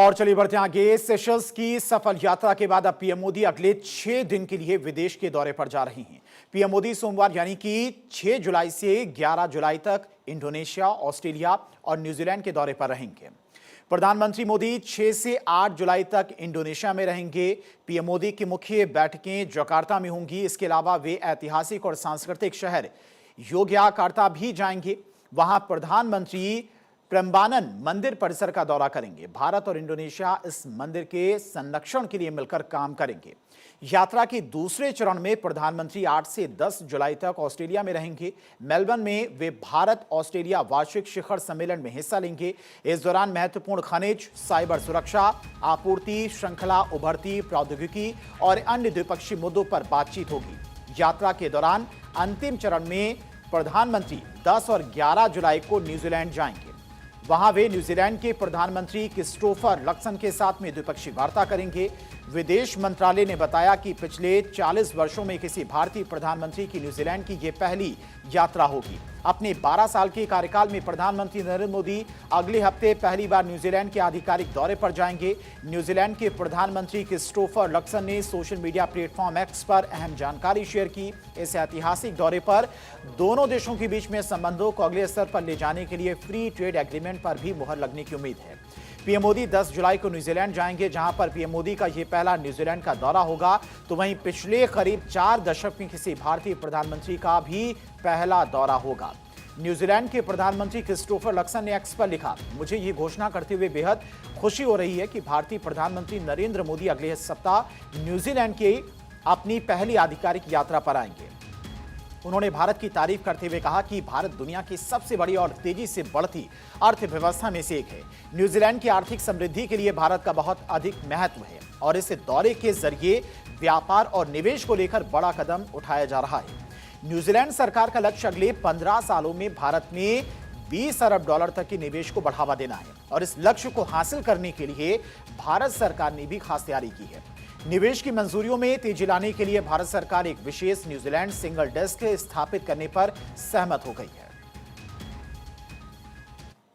और चलिए बढ़ते हैं आगे। सेशल्स की सफल यात्रा के बाद अब पीएम मोदी अगले 6 दिन के लिए विदेश के दौरे पर जा रही हैं। पीएम मोदी सोमवार यानी कि 6 जुलाई से 11 जुलाई तक इंडोनेशिया, ऑस्ट्रेलिया और न्यूजीलैंड के दौरे पर रहेंगे। प्रधानमंत्री मोदी 6 से 8 जुलाई तक इंडोनेशिया में रहेंगे। पीएम मोदी की मुख्य बैठकें जकार्ता में होंगी। इसके अलावा वे ऐतिहासिक और सांस्कृतिक शहर योग्याकार्ता भी जाएंगे। वहां प्रधानमंत्री प्रम्बानन मंदिर परिसर का दौरा करेंगे। भारत और इंडोनेशिया इस मंदिर के संरक्षण के लिए मिलकर काम करेंगे। यात्रा के दूसरे चरण में प्रधानमंत्री 8 से 10 जुलाई तक ऑस्ट्रेलिया में रहेंगे। मेलबर्न में वे भारत ऑस्ट्रेलिया वार्षिक शिखर सम्मेलन में हिस्सा लेंगे। इस दौरान महत्वपूर्ण खनिज, साइबर सुरक्षा, आपूर्ति श्रृंखला, उभरती प्रौद्योगिकी और अन्य द्विपक्षीय मुद्दों पर बातचीत होगी। यात्रा के दौरान अंतिम चरण में प्रधानमंत्री 10 और 11 जुलाई को न्यूजीलैंड जाएंगे। वहां वे न्यूजीलैंड के प्रधानमंत्री क्रिस्टोफर लक्सन के साथ में द्विपक्षीय वार्ता करेंगे। विदेश मंत्रालय ने बताया कि पिछले 40 वर्षों में किसी भारतीय प्रधानमंत्री की न्यूजीलैंड की यह पहली यात्रा होगी। अपने 12 साल के कार्यकाल में प्रधानमंत्री नरेंद्र मोदी अगले हफ्ते पहली बार न्यूजीलैंड के आधिकारिक दौरे पर जाएंगे। न्यूजीलैंड के प्रधानमंत्री क्रिस्टोफर लक्सन ने सोशल मीडिया प्लेटफॉर्म एक्स पर अहम जानकारी शेयर की। इस ऐतिहासिक दौरे पर दोनों देशों के बीच में संबंधों को अगले स्तर पर ले जाने के लिए फ्री ट्रेड एग्रीमेंट पर भी मुहर लगने की उम्मीद है। पीएम मोदी 10 जुलाई को न्यूजीलैंड जाएंगे, जहां पर पीएम मोदी का यह पहला न्यूजीलैंड का दौरा होगा। तो वहीं पिछले करीब 4 दशक में किसी भारतीय प्रधानमंत्री का भी पहला दौरा होगा। न्यूजीलैंड के प्रधानमंत्री क्रिस्टोफर लक्सन ने एक्स पर लिखा, मुझे ये घोषणा करते हुए बेहद खुशी हो रही है कि भारतीय प्रधानमंत्री नरेंद्र मोदी अगले सप्ताह न्यूजीलैंड की अपनी पहली आधिकारिक यात्रा पर आएंगे। उन्होंने भारत की तारीफ करते हुए कहा कि भारत दुनिया की सबसे बड़ी और तेजी से बढ़ती अर्थव्यवस्था में से एक है। न्यूजीलैंड की आर्थिक समृद्धि के लिए भारत का बहुत अधिक महत्व है और इस दौरे के जरिए व्यापार और निवेश को लेकर बड़ा कदम उठाया जा रहा है। न्यूजीलैंड सरकार का लक्ष्य अगले 15 सालों में भारत में 20 अरब डॉलर तक के निवेश को बढ़ावा देना है और इस लक्ष्य को हासिल करने के लिए भारत सरकार ने भी खास तैयारी की है। निवेश की मंजूरियों में तेजी लाने के लिए भारत सरकार एक विशेष न्यूजीलैंड सिंगल डेस्क स्थापित करने पर सहमत हो गई है।